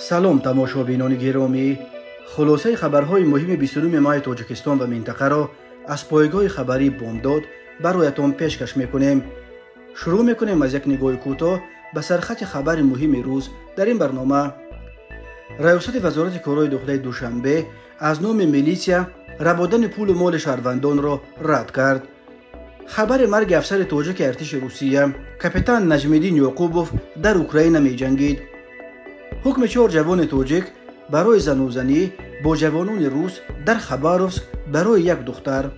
سلام تماشابینان گرامی، خلاصه خبرهای مهم 29 ماه تاجیکستان و منطقه را از پایگاه خبری بامداد برایتان پیشکش میکنیم. شروع میکنیم از یک نگاه کوتاه به سرخط خبر مهم روز در این برنامه. ریاست وزارت کارهای داخلی دوشنبه از نام میلیسیا ربودن پول و مال شهروندان را رد کرد. خبر مرگ افسر تاجیک ارتش روسیه کاپیتان نجمدین یعقوبوف در اوکراین می جنگید. حکم 4 جوان تاجیک برای زنوزنی با جوانان روس در خباروفسک برای یک دختر.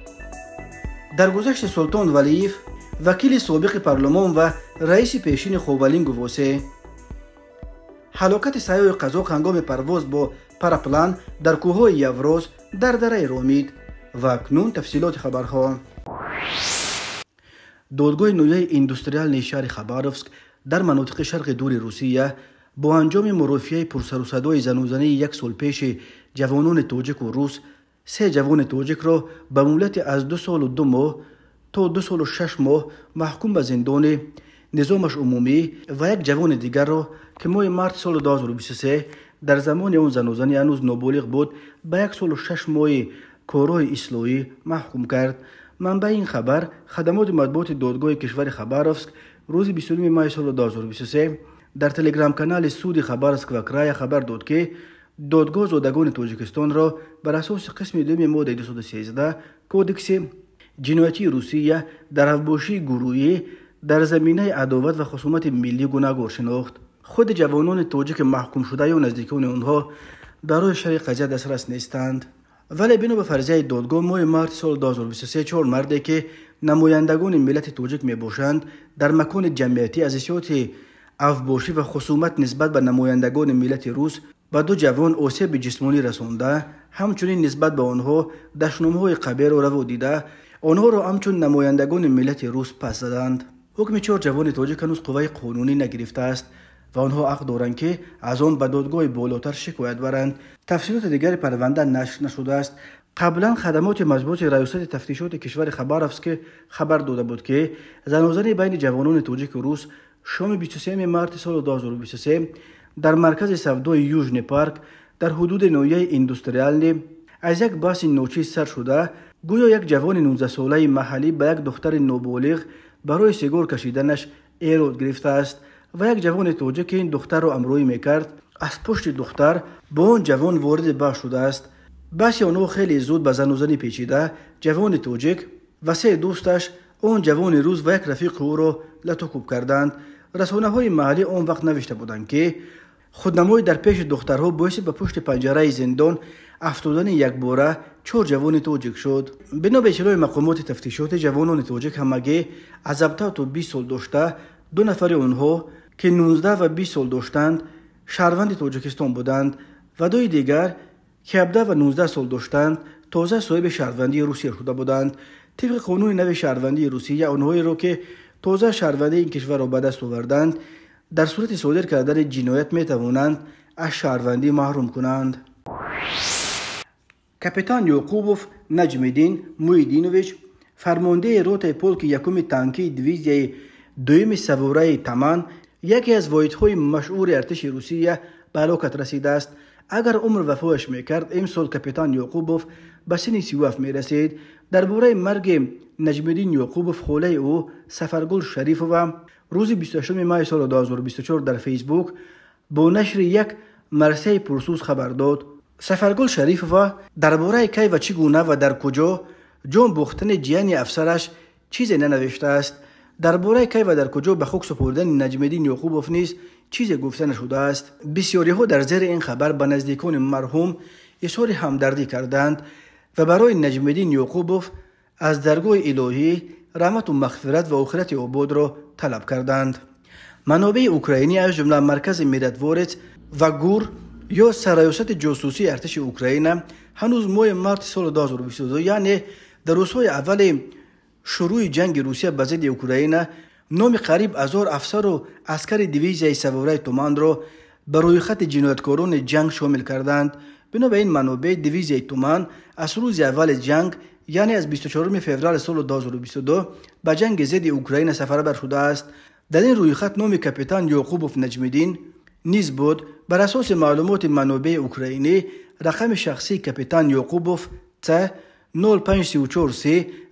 درگذشت سلطان ولییف وکیل سابق پارلمان و رئیس پیشین خوالین گواسه. هلاکت سیاه قزاق هنگام پرواز با پاراپلان در کوههای یوروز در دره رامید. و اکنون تفصیلات خبرها. دادگاه نویه اندوستریال شهر خباروفسک در مناطق شرق دور روسیه با انجام مرافعه پرسر و صدای زنوزنی یک سال پیش جوانان تاجیک و روس 3 جوان تاجیک را به مهلت از 2 سال و 2 ماه تا 2 سال و 6 ماه محکوم به زندان نظامش عمومی و یک جوان دیگر را که ماه مارس سال 2023 در زمان اون زنوزنی هنوز نابالغ بود به 1 سال و 6 ماه کارهای اصلاحی محکوم کرد. منبع این خبر خدمات مطبوعات دادگاه کشور خباروفسک روز 29 ماه سال 2023 در تلگرام کانال سود خباروفسک و کرایه خبر داد که دادگاه زادگان تاجیکستان را بر اساس قسم 2 ماده 213 کودکس جنایتی روسیه در افباشی گروهی در زمینه عداوت و خصومت ملی گناهکار شناخت. خود جوانان تاجیک محکوم شده یا نزدیکان آنها برای شرح قضیه دسترس نیستند. ولی بنا به فرضیه دادگاه ماه مارس سال 2023 4 مردی که نمایندگان ملت تاجیک می باشند در مکان جمعیتی از حیثیت افباشی و خصومت نسبت به نمایندگان ملت روس به 2 جوان آسیب جسمانی رسانده، همچنین نسبت به آنها دشنامه‌های قبیح را روا دیده آنها را همچون نمایندگان ملت روس پس زدند. حکم 4 جوان تاجیک هنوز قوه قانونی نگرفته است و آنها حق دارند که از آن به دادگاه بالاتر شکایت برند. تفصیلات دیگر پرونده نشر نشده است. قبلا خدمات مطبوعات ریاست تفتیشات کشور خباروفسک خبر داده بود که زنوزنی بین جوانان تاجیک و روس شام 23 مارس سال 2023 در مرکز سودای یوژنی پارک در حدود نویه اندوستریال از یک باس نوچیز سر شده. گویا یک جوان 19 ساله محلی به یک دختر نابالغ برای سیگار کشیدنش ایراد گرفته است و یک جوان تاجیک که این دختر را همراهی میکرد از پشت دختر با آن جوان وارد بحث شده است. بحث آنها خیلی زود به زنوزنی پیچیده. جوان تاجیک و 3 دوستش آن جوان روس و یک رفیق او را لطوکوب کردند. رسانه‌های محلی آن وقت نوشته بودند که خودنمایی در پیش دخترها باعث به پشت پنجره زندان افتادن یک باره 4 جوان تاجیک شد. بنا به اطلاع مقامات تفتیشات جوانان تاجیک همگی از 17 تا 20 سال داشته، 2 نفر آنها که 19 و 20 سال داشتند شهروند تاجیکستان بودند و 2 دیگر که 17 و 19 سال داشتند تازه صاحب شهروندی روسیه شده بودند. طبق قانون نو شهروندی روسیه آنهایی را که تازه شهروندی این کشور را به دست آوردند در صورت صادر کردن جنایت می توانند از شهروندی محروم کنند. کاپیتان یعقوبوف نجمدین مویدینوویچ فرمانده روت پولک یکم تانکی دیویزیای 2 سواره تمان یکی از واحدهای مشهور ارتش روسیه به هلاکت رسیده است. اگر عمر وفایش میکرد امسال کاپیتان یعقوبوف به سن 37 میرسید. درباره مرگ نجمدین یعقوبوف خاله او سفرگل شریفووا روز 28 ماه سال 2024 در فیسبوک با نشر یک مرثیه پرسوز خبر داد. سفرگل شریفووا درباره کی و چگونه و در کجا جان باختن جیان افسرش چیزی ننوشته است. درباره کی و در کجا به خاک سپردن نجمدین یعقوبوف نیز چیزی گفته نشده است. بسیاری ها در زیر این خبر به نزدیکان مرحوم اظهار همدردی کردند و برای نجمدین یعقوبوف از درگاه الهی رحمت و مغفرت و آخرت آباد را طلب کردند. منابع اوکراینی از جمله مرکز میراتوارتس و گور یا سرایوست جاسوسی ارتش اوکراین هنوز ماه مارس سال 2022 یعنی در روزهای اول شروع جنگ روسیه به ضد اوکراین نام قریب 1000 افسر و عسکر دیویزیای سواره تومان را بر روی خط جنایتکاران جنگ شامل کردند. بنابراین منابع دیویزیای تومان از روز اول جنگ یعنی از 24 فوریه سال 2022 به جنگ ضد اوکراین سفربر شده است. در این روی خط نام کاپیتان یعقوبوف نجمدین نیز بود. بر اساس معلومات منابع اوکراینی رقم شخصی کاپیتان یعقوبوف ت 0534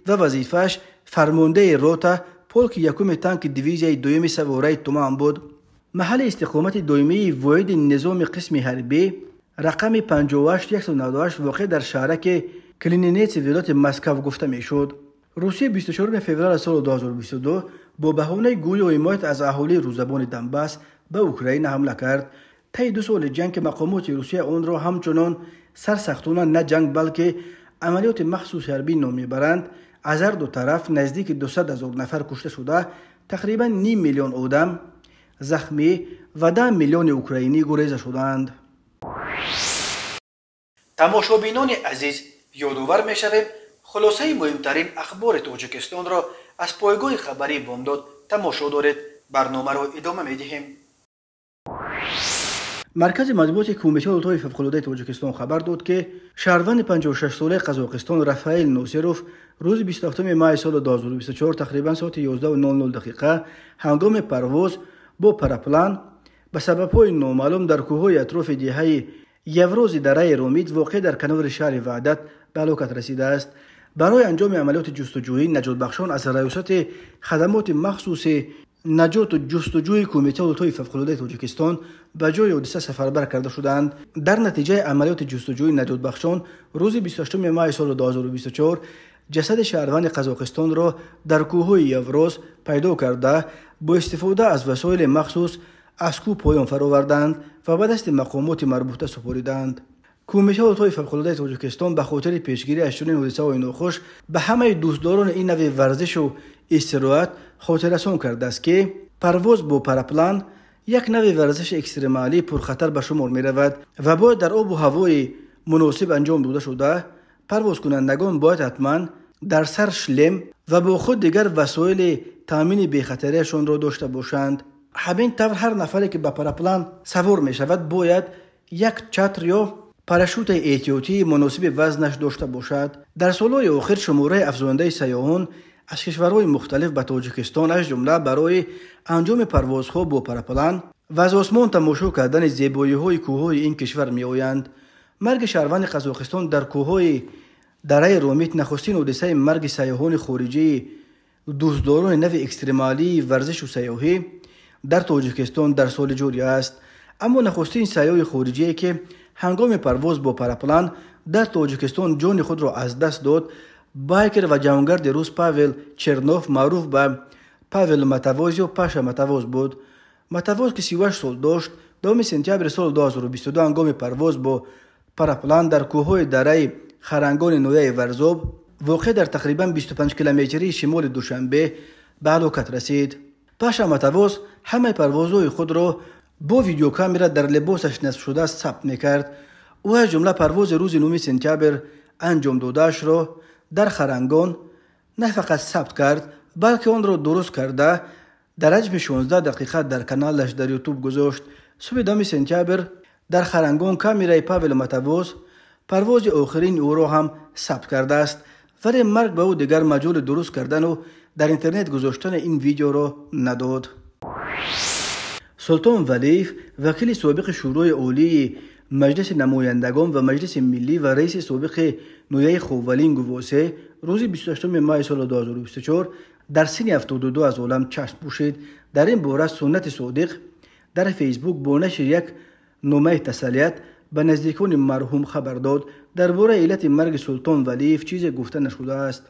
و وظیفش فرمانده روتا پولک یکم تانک دیویزیای دوم سواره تومان بود. محل استقامت دومی واحد نظام قسم حربی رقم 58198 واقع در شهرک کلینینیتس ولایت مسکو گفته میشد. روسیه 24 فوریه سال 2022 با بهانه گوی و حمایت از اهالی روزبان دنباس به اوکراین حمله کرد. طی 2 سال جنگ مقامات روسیه آن را همچنان سرسختانه نه جنگ بلکه عملیات مخصوص حربی نام میبرند. از هر دو طرف نزدیک 200,000 نفر کشته شده، تقریبا 500,000 آدم زخمی و 10 میلیون اوکراینی گریز شدند. تماشابینان عزیز، یادآور می‌شویم خلاصه مهمترین اخبار تاجیکستان را از پایگاه خبری بامداد تماشا دارید. برنامه را ادامه می‌دهیم. مرکز مطبوعات کمیته التهای فوق‌العاده تاجیکستان خبر داد که شهروند 56 ساله قزاقستان رافائیل نوسیروف روز 27 مای سال 2024 تقریبا ساعت 11:00 دقیقه هنگام پرواز با پراپلان به سبب‌های نامعلوم در کوه‌های اطراف دیهه یوروز دره رومید واقع در کنار شهر وحدت به هلاکت رسیده است. برای انجام عملیات جستجویی نجات بخشان از ریاست خدمات مخصوص نجات و جستجوی کمیته التهای فوق‌العاده تاجیکستان به جای حادثه سفربر کرده شدند. در نتیجه عملیات جستجوی نجات بخشان روز 28 مای سال 2024 جسد شهروند قزاقستان را در کوه‌های یوروز پیدا کرده با استفاده از وسایل مخصوص از کوه پایان فرآوردند و به دست مقامات مربوطه سپردند. کمیته التهای فوق‌العاده تاجیکستان به خاطر پیشگیری از چنین حادثه‌های ناخوش به همه دوستداران این نوع ورزش و استراحت خاطررسان کرده است که پرواز با پراپلان یک نوع ورزش اکستریمالی پرخطر به شمار می رود و باید در آب و هوای مناسب انجام داده شده. پرواز کنندگان باید حتما در سر شلم و با خود دیگر وسایل تامین بی‌خطریشان را داشته باشند. همین طور هر نفری که به پراپلان سوار می شود باید یک چتر یا پاراشوت احتیاطی مناسب وزنش داشته باشد. در سالهای آخر شماره افزاینده سیاحان از کشورهای مختلف به تاجیکستان از جمله برای انجام پروازها با پراپلان و از آسمان تماشا کردن زیبایی‌های کوه‌های این کشور می‌آیند. مرگ شهروند قزاقستان در کوه‌های دره رومیت نخستین حادثه مرگ سیاحان خارجی دوستداران نوع اکستریمالی ورزش و سیاحی در تاجیکستان در سال جاری است. اما نخستین سیاح خارجی که هنگام پرواز با پراپلان در تاجیکستان جان خود را از دست داد بایکر و جوانگرد روس پاول چرنوف معروف به پاول متواز یا پاشا متواز بود. متواز که 38 سال داشت 2 سپتامبر سال 2022 هنگام پرواز با پراپلان در کوههای دره خرنگان نویه ورزوب واقع در تقریبا 25 کیلومتری شمال دوشنبه به هلاکت رسید. پاشا متواز همه پروازهای خود را با ویدیو کامera در لباسش نصب شده ثبت میکرد. او از جمله پرواز روز 9 سپتامبر انجام داده‌اش را در خرنگان نه فقط ثبت کرد بلکه آن را درست کرده در حجم 16 دقیقه در کانالش در یوتیوب گذاشت. صبح 2 سپتامبر در خرنگان کامرای پاول متواز پرواز آخرین او را هم ثبت کرده است، ولی مرگ به او دیگر مجال درست کردن و در اینترنت گذاشتن این ویدیو را نداد. سلطان ولیف وکیل سابق شورای عالی مجلس نمایندگان و مجلس ملی و رئیس سابق نویه خوالینگ واسه روز 28 مای سال 2024 در سن 72 از عالم چشم پوشید. در این باره سنت صادق در فیسبوک با نشر یک نامه تسلیت به نزدیکان مرحوم خبر داد. درباره علت مرگ سلطان ولیف چیزی گفته نشده است.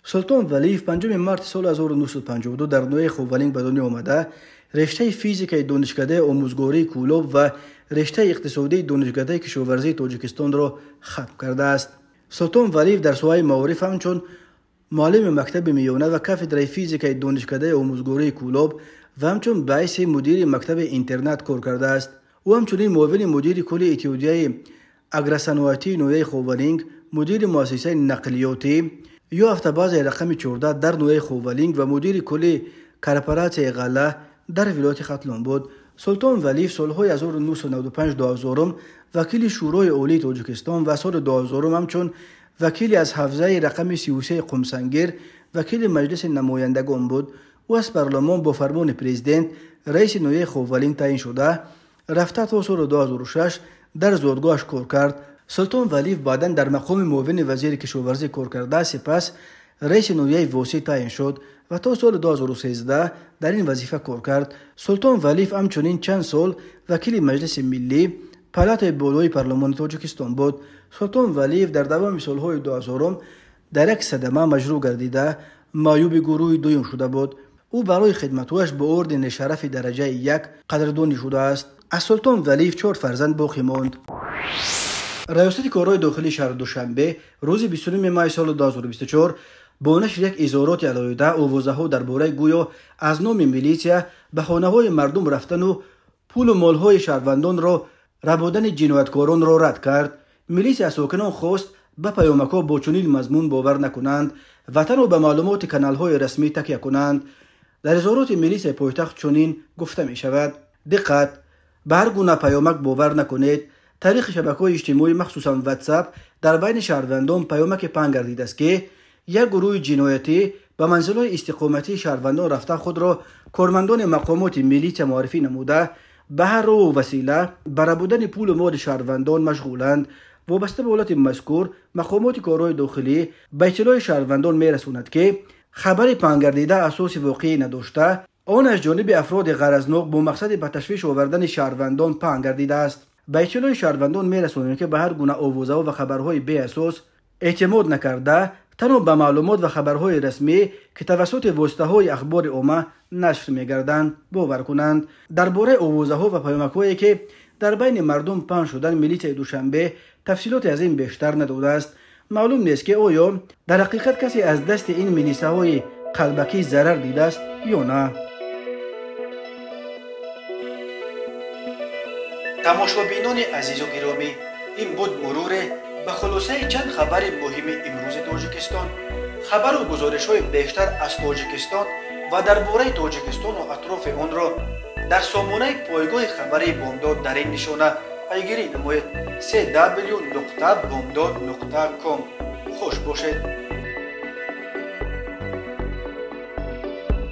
سلطان ولیف 5 مارس سال 1952 در نویه خوالینگ به دنیا آمده. رشته فیزیک دانشکده آموزگاری کولوب و رشته اقتصادی دانشکده کشاورزی تاجیکستان را ختم کرده است. سلطان ولیف در سوهای معارف همچون معلم مکتب میانه و کافدرای فیزیک دانشکده آموزگاری کولوب و همچون باعث مدیر مکتب اینترنت کار کرده است. او همچنین معاون مدیر کلی اتحادیه اگرصناعتی نویه خوالینگ، مدیر مؤسسه نقلیاتی یا افتباز رقم 14 در نویه خوالینگ و مدیر کلی کارپوراسیون غله در ولایت ختلان بود. سلطان ولیف سالهای 1995 تا 2000 وکیل شورای عالی تاجیکستان و سال 2000 همچون وکیل از حوزه رقم 33 قمسنگیر وکیل مجلس نمایندگان بود. او از پارلمان با فرمان پرزیدنت رئیس نویه خوالینگ تعیین شده رفته تا سال 2006 در زادگاهش کار کرد. سلطان ولیف بعدا در مقام معاون وزیر کشاورزی کار کرده، سپس رئیس نویه واسی تعیین شد و تا سال 2013 در این وظیفه کار کرد. سلطان ولیف همچنین چند سال وکیل مجلس ملی پالات بالای پارلمان تاجیکستان بود. سلطان ولیف در دوام سالهای 2000 در یک صدمه مجروح گردیده معیوب گروه دوم شده بود. او برای خدمتش به اردن شرف درجه 1 قدردانی شده است. از سلطان ولیف 4 فرزند باقی ماند. ریاست کارهای داخلی شهر دوشنبه روز 29 مای سال 2024 با نشر یک اظهارات علیحده آوازه‌ها درباره گویا از نام میلیسیا به خانه‌های مردم رفتن و پول و مال‌های شهروندان را ربودن جنایتکاران را رد کرد. میلیسیا ساکنان خواست به پیامک‌ها با چنین مضمون باور نکنند و تنها به معلومات کانال‌های رسمی تکیه کنند. در اظهارات میلیسیا پایتخت چنین گفته می شود: دقت، به هر گونه پیامک باور نکنید. تاریخ شبکه‌های اجتماعی مخصوصا واتساپ در بین شهروندان پیامک پنگ گردیده است که یک گروه جنایتی به منزل‌های استقامتی شهروندان رفته خود را کارمندان مقامات میلیسیا معرفی نموده به هر راه و وسیله برای بردن پول و مال شهروندان مشغولند. وابسته به حالت مذکور مقامات کارهای داخلی به اطلاع شهروندان میرساند که خبر پنگ گردیده اساس واقعی نداشته، آن از جانب افراد غرضناک با مقصد به تشویش آوردن شهروندان پنگ گردیده است. به اطلاع شهروندان میرساند که به هر گونه آوازه‌ها و خبرهای بی اساس اعتماد نکرده، تنها به معلومات و خبرهای رسمی که توسط واسطه‌های اخبار عامه نشر می‌گردند باور کنند. درباره آوازه‌ها و پیامک‌هایی که در بین مردم پخش شدن میلیسیا دوشنبه تفصیلات از این بیشتر نداده است. معلوم نیست که آیا در حقیقت کسی از دست این میلیسیاهای قلبکی ضرر دیده است یا نه. تماشابینان عزیز و گرامی، این بود مرور به خلاصه چند خبر مهم امروز تاجیکستان. خبر و گزارش‌های بیشتر از تاجیکستان و درباره تاجیکستان و اطراف آن را در سامانه پایگاه خبری بامداد در این نشانه پیگیری نمایید: www.bomdad.com. خوش باشید.